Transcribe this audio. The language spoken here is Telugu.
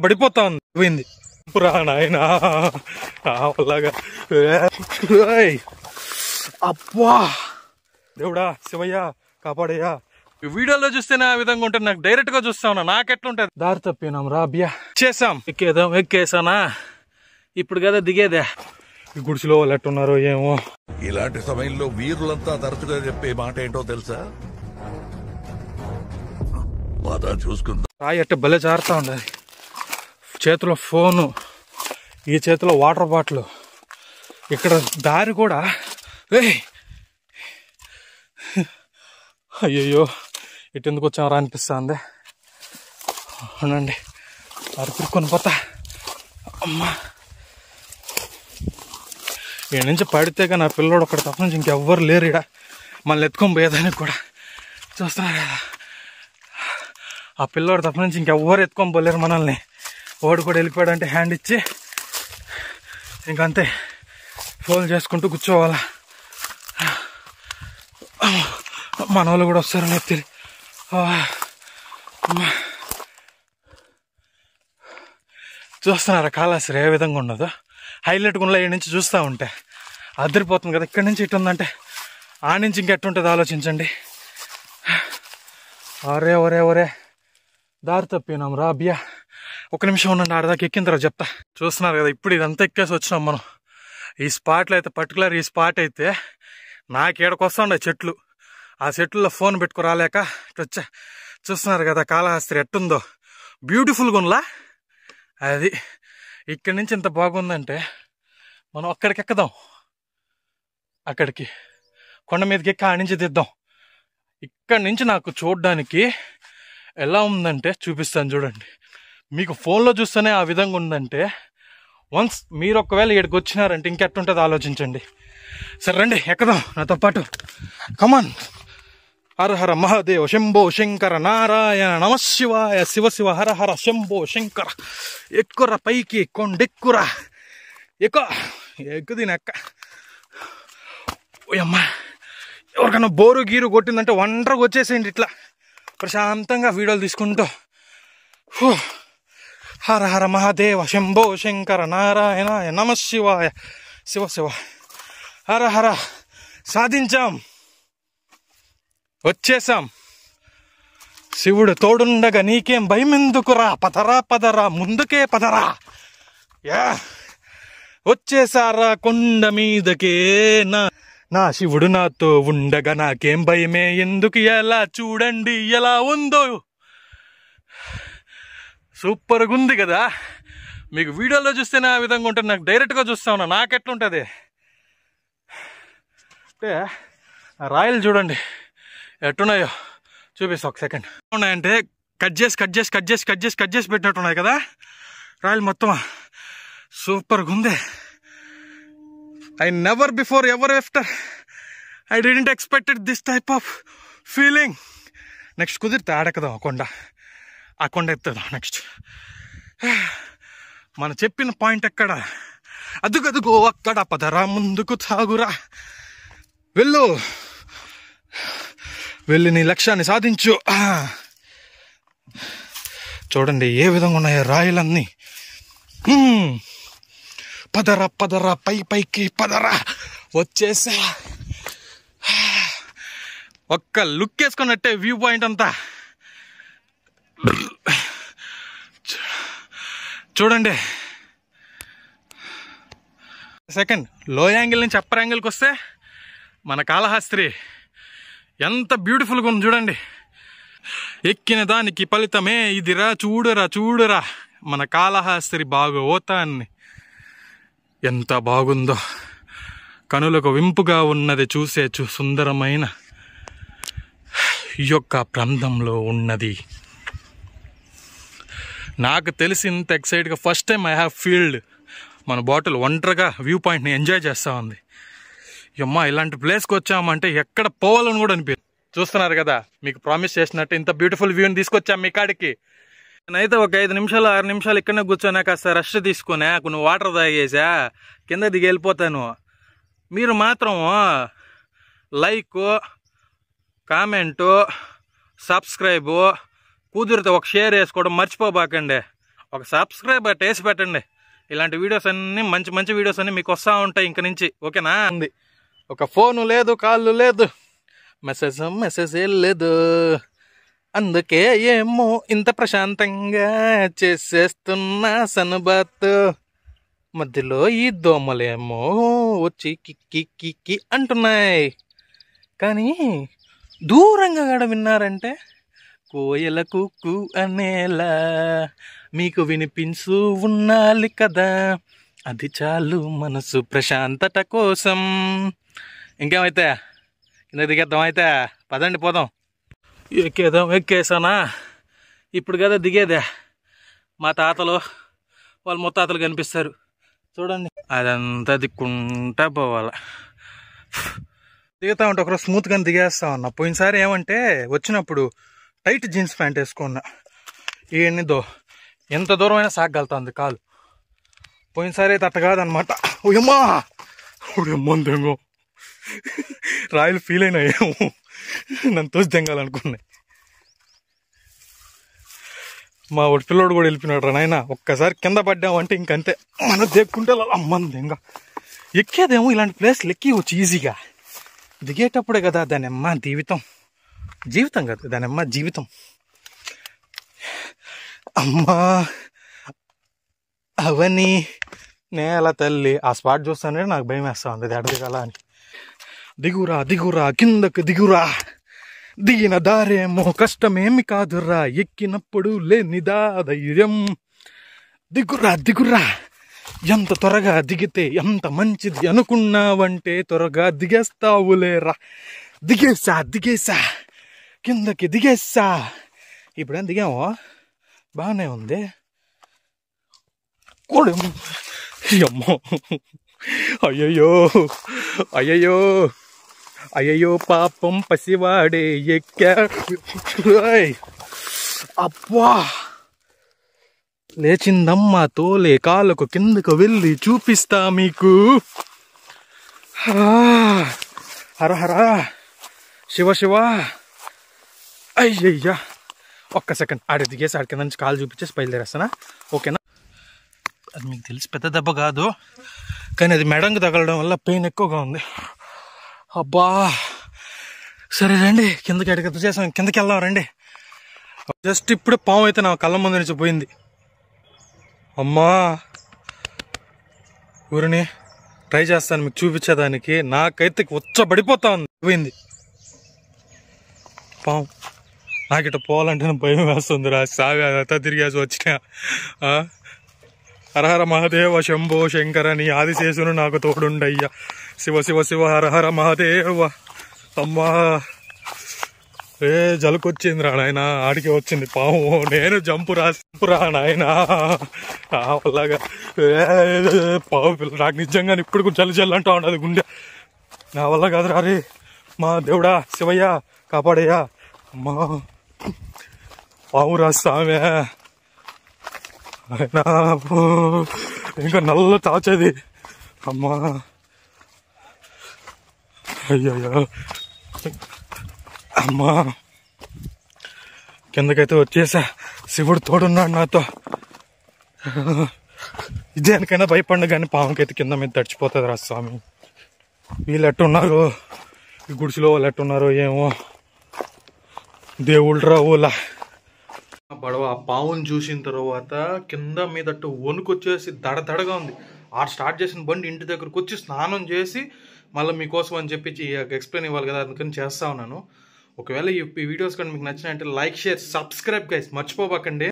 పడిపోతా ఉంది పోయింది నాయనా అలాగా అబ్బా దేవుడా శివయ్య కాపాడయ్యా. వీడియోలో చూస్తేనే ఆ విధంగా ఉంటుంది, నాకు డైరెక్ట్ గా చూస్తా ఉన్నా నాకెట్లుంటది. దారి తప్పినాం రాబ్యా చేసాం ఎక్కేసానా ఇప్పుడు కదా దిగేదే. ఈ గుడిసెలో వాళ్ళు ఎట్టున్నారో ఏమో. ఇలాంటి సమయంలో వీరులంతా తరచుగా చెప్పే మాట ఏంటో తెలుసా? చూసుకుందా రాయి అట్టే భలే జారుతా ఉండదు. చేతిలో ఫోను, ఈ చేతిలో వాటర్ బాటిల్, ఇక్కడ దారి కూడా అయ్యయ్యో ఇటు ఎందుకు వచ్చామరా అనిపిస్తుంది. అవునండి దారి తిరుక్కొని పోతా. అమ్మా ఈ నుంచి పడితేగా నా పిల్లోడు ఒకటి తప్ప నుంచి ఇంకెవ్వరు లేరు ఇడ మళ్ళీ ఎత్తుకొని పోయేదానికి కూడా. చూస్తున్నారు కదా ఆ పిల్లోడు తప్ప నుంచి ఇంకెవ్వరు ఎత్తుకొని పోలేరు మనల్ని. వాడు కూడా వెళ్ళిపోయాడు అంటే హ్యాండ్ ఇచ్చి ఇంకంతే ఫోన్ చేసుకుంటూ కూర్చోవాలా. మన వాళ్ళు కూడా వస్తారు నెత్తి. చూస్తున్నారా కాళహస్తి ఏ విధంగా ఉండదు. హైలైట్ గుండెలో ఈ నుంచి చూస్తూ ఉంటే అదిరిపోతుంది కదా. ఇక్కడి నుంచి ఇటు ఉందంటే ఆ నుంచి ఇంకెట్టుంటుంది ఆలోచించండి. ఒరే ఒరే ఒరే దారి తప్పినాం రాబ్యా. ఒక నిమిషం ఉండండి, ఆడదాకా ఎక్కిన తర్వాత చెప్తా. చూస్తున్నారు కదా ఇప్పుడు ఇదంతా ఎక్కేసి వచ్చినాం మనం. ఈ స్పాట్లో అయితే పర్టికులర్ ఈ స్పాట్ అయితే నాకేడకొస్తా ఉండే చెట్లు, ఆ చెట్లలో ఫోన్ పెట్టుకు రాలేక ఇటు వచ్చా. చూస్తున్నారు కదా కాళహస్తి ఎట్టుందో బ్యూటిఫుల్గా ఉందా. అది ఇక్కడి నుంచి ఇంత బాగుందంటే మనం అక్కడికి ఎక్కుదాం, అక్కడికి కొండ మీదకి ఎక్కి ఆడి నుంచి దిద్దాం. ఇక్కడి నుంచి నాకు చూడడానికి ఎలా ఉందంటే చూపిస్తాను చూడండి. మీకు ఫోన్లో చూస్తేనే ఆ విధంగా ఉందంటే వన్స్ మీరు ఒకవేళ ఇక్కడికి వచ్చినారంటే ఇంకెట్టుంటుంది ఆలోచించండి. సరే రండి ఎక్కుదాం నాతో పాటు. కమాన్. హర హర మహాదేవ శంభో శంకర నారాయణ నమ శివాయ శివ శివ హర హర శంభో శంకర. ఎక్కుర పైకి కొండెక్కురా ఎక్కు దీనెక్క. ఓయమ్మా ఎవరికన్నా బోరు గీరు కొట్టిందంటే ఒంటరిగా వచ్చేసేయండి ఇట్లా ప్రశాంతంగా వీడియోలు తీసుకుంటూ. హర హర మహాదేవ శంభో శంకర నారాయణాయ నమ శివాయ శివ శివ హర హర. సాధించాం, వచ్చేసాం. శివుడు తోడుండగా నీకేం భయమెందుకురా, పదరా పదరా ముందుకే పదరా. వచ్చేసారా కొండ మీదకే నా శివుడు నాతో ఉండగా నాకేం భయమే ఎందుకు. ఎలా చూడండి ఎలా ఉందో, సూపర్గా ఉంది కదా. మీకు వీడియోలో చూస్తేనే ఆ విధంగా ఉంటుంది, నాకు డైరెక్ట్గా చూస్తా ఉన్నా నాకెట్లుంటుంది అంటే. రాయలు చూడండి ఎట్టున్నాయో చూపిస్తా ఒక సెకండ్. ఉన్నాయంటే కట్ చేసి పెట్టినట్టున్నాయి కదా రాయలు మొత్తం. సూపర్గా ఉంది. I never before ever after I didn't expected this type of feeling. Next కుదిరితే ఆడెక్కదాం కొండ, ఆ కొండ ఎత్తుదాం నెక్స్ట్. మనం చెప్పిన పాయింట్ ఎక్కడ, అదుగదుగో అక్కడ పదరా ముందుకు సాగురా. వెళ్ళి నీ లక్ష్యాన్ని సాధించు. చూడండి ఏ విధంగా ఉన్నాయో రాయలన్నీ. పదరా పదరా పైకి పదరా. వచ్చేసా. ఒక్క లుక్ వేసుకున్నట్టే వ్యూ పాయింట్ అంతా చూడండి. సెకండ్ లో యాంగిల్ నుంచి అప్పర్ యాంగిల్కి వస్తే మన కాళహస్తి ఎంత బ్యూటిఫుల్గా ఉంది చూడండి. ఎక్కిన దానికి ఫలితమే ఇదిరా, చూడురా మన కాళహస్తి భాగవతాన్ని. ఎంత బాగుందో, కనులకు వింపుగా ఉన్నది చూసే సుందరమైన ఈ యొక్క ప్రాంతంలో ఉన్నది. నాకు తెలిసి ఇంత ఎక్సైట్గా first time I have feeled మన బాటిల్ ఒంటరిగా వ్యూ పాయింట్ని ఎంజాయ్ చేస్తూ ఉంది. అమ్మా ఇలాంటి ప్లేస్కి వచ్చామంటే ఎక్కడ పోవాలని కూడా అనిపించింది. చూస్తున్నారు కదా మీకు ప్రామిస్ చేసినట్టు ఇంత బ్యూటిఫుల్ వ్యూని తీసుకొచ్చాం మీ కాడికి. నేనైతే ఒక 5 నిమిషాలు 6 నిమిషాలు ఇక్కడనే కూర్చొని కాస్త రెస్ట్ తీసుకునే కొన్ని వాటర్ తాగేసా కింద దిగి వెళ్ళిపోతాను. మీరు మాత్రం లైక్, కామెంటు, సబ్స్క్రైబు, కుదిరితే ఒక షేర్ వేసుకోవడం మర్చిపోబాకండి. ఒక సబ్స్క్రైబ్ టేసి పెట్టండి. ఇలాంటి వీడియోస్ అన్నీ మంచి మంచి వీడియోస్ అన్నీ మీకు వస్తూ ఉంటాయి ఇంక నుంచి. ఓకేనా? ఉంది ఒక ఫోను లేదు, కాళ్ళు లేదు, మెసేజ్ లేదు. అందుకే ఏమో ఇంత ప్రశాంతంగా చేసేస్తున్నా సనుబాత్. మధ్యలో ఈ దోమలేమో వచ్చి కిక్కి కిక్కి అంటున్నాయి. కానీ దూరంగా గడ విన్నారంటే కోయల కుక్కు అనేలా మీకు వినిపించు ఉండాలి కదా. అది చాలు మనసు ప్రశాంతత కోసం. ఇంకేమైతే కింద దిగేద్దాం. అయితే పదండి పోదాం. ఎక్కేసానా? ఇప్పుడు కదా దిగేదే. మా తాతలు వాళ్ళ ముత్తాతలు కనిపిస్తారు చూడండి. అదంతా దిక్కుంటా పోవాలి. దిగుతా ఉంటే ఒకరోజు స్మూత్గా దిగేస్తా ఉన్నా. పోయినసారి ఏమంటే వచ్చినప్పుడు టైట్ జీన్స్ ప్యాంట్ వేసుకున్నా. ఏందో ఎంత దూరమైనా సాగలుగుతుంది కాలు. పోయినసారి అయితే అట్ట కాదనమాట. ఓయమ్మా ఓయమ్మందేమో రాయలు ఫీల్ అయినాయేమో, నన్ను తోసి తెంగాలనుకున్నాయి. మా వాడు పిల్లోడు కూడా వెళ్ళిపోయినాడు రా నాయన. ఒక్కసారి కింద పడ్డామంటే ఇంకంతే, మనం దేక్కుంటే అమ్మంది. ఇంకా ఎక్కేదేమో ఇలాంటి ప్లేస్లు ఎక్కివచ్చు ఈజీగా. దిగేటప్పుడే కదా దానమ్మ జీవితం కదా దానమ్మ జీవితం. అమ్మా అవని నేల తల్లి. ఆ స్పాట్ చూస్తానే నాకు భయం వేస్తా ఉంది, అది అడగల అని. దిగురా కిందకు దిగురా, దిగిన దారేమో కష్టమేమి కాదురా, ఎక్కినప్పుడు లేనిదా ధైర్యం. దిగురా ఎంత త్వరగా దిగితే ఎంత మంచిది అనుకున్నావంటే త్వరగా దిగేస్తావులేరా. దిగేసా కిందకి దిగేసా. ఇప్పుడేం దిగామో బాగానే ఉంది. అమ్మో అయ్యయ్యో పాపం పసివాడే ఎక్కా. అబ్బా లేచిందమ్మా తోలే, కాళ్ళకు కిందకు వెళ్ళి చూపిస్తా మీకు. హర శివ అయ్యయ్యా. ఒక్క సెకండ్ ఆడ దిగేసి ఆడ కింద నుంచి కాలు చూపించేసి బయలుదేరేస్తానా? ఓకేనా? అది మీకు తెలిసి పెద్ద దెబ్బ కాదు, కానీ అది మెడంకు తగలడం వల్ల పెయిన్ ఎక్కువగా ఉంది. అబ్బా సరే రండి కిందకి. ఎడగత చేసాం, కిందకి వెళ్దాం రండి. జస్ట్ ఇప్పుడే పాము అయితే నా కళ్ళ ముందు నుంచి పోయింది. అమ్మా ఊరిని ట్రై చేస్తాను మీకు చూపించేదానికి. నాకైతే ఉచ్చబడిపోతా ఉంది. పోయింది పాము. నాకు ఇట్లా పోవాలంటే భయం వేస్తుంది రా. సాగా తిరిగేసి వచ్చిన. హరహర మహాదేవ శంభో శంకరని ఆదిశేషును నాకు తోడుండయ్యా. శివ హరహర మహాదేవ. అమ్మా జలుకొచ్చింది రా నాయన. ఆడికి వచ్చింది పాము. నేను జంపురా నాయన. అలాగా పాము పిల్ల నాకు నిజంగా ఇప్పుడు కూడా జల్లు అంటా ఉండదు గుండె. నా వల్ల కాదు రా రే. మా దేవుడా శివయ్య కాపాడయ్యా. అమ్మా పాము రాస్తామే అయినా ఇంకా నల్ల తాచేది. అమ్మా అయ్యయ్యో. అమ్మా కిందకైతే వచ్చేసా. శివుడు తోడున్నాడు నాతో. దేనికైనా భయపడిన కానీ పాముకైతే కింద మీద తడిచిపోతుంది రా స్వామి. వీళ్ళు ఎట్టున్నారు, ఈ గుడిసెలో వాళ్ళు ఎట్టున్నారో ఏమో. దేవుళ్ళు రా ఊలా. పడవ పావుని చూసిన తర్వాత కింద మీదట్టు వణుకొచ్చేసి దడదడగా ఉంది. స్టార్ట్ చేసిన బండి ఇంటి దగ్గరకు వచ్చి స్నానం చేసి మళ్ళీ మీకోసం అని చెప్పి ఎక్స్ప్లెయిన్ ఇవ్వాలి కదా, అందుకని చేస్తా ఉన్నాను. ఒకవేళ ఈ వీడియోస్ కానీ మీకు నచ్చినాయంటే లైక్, షేర్, సబ్స్క్రైబ్ గైస్ మర్చిపోబాకండి.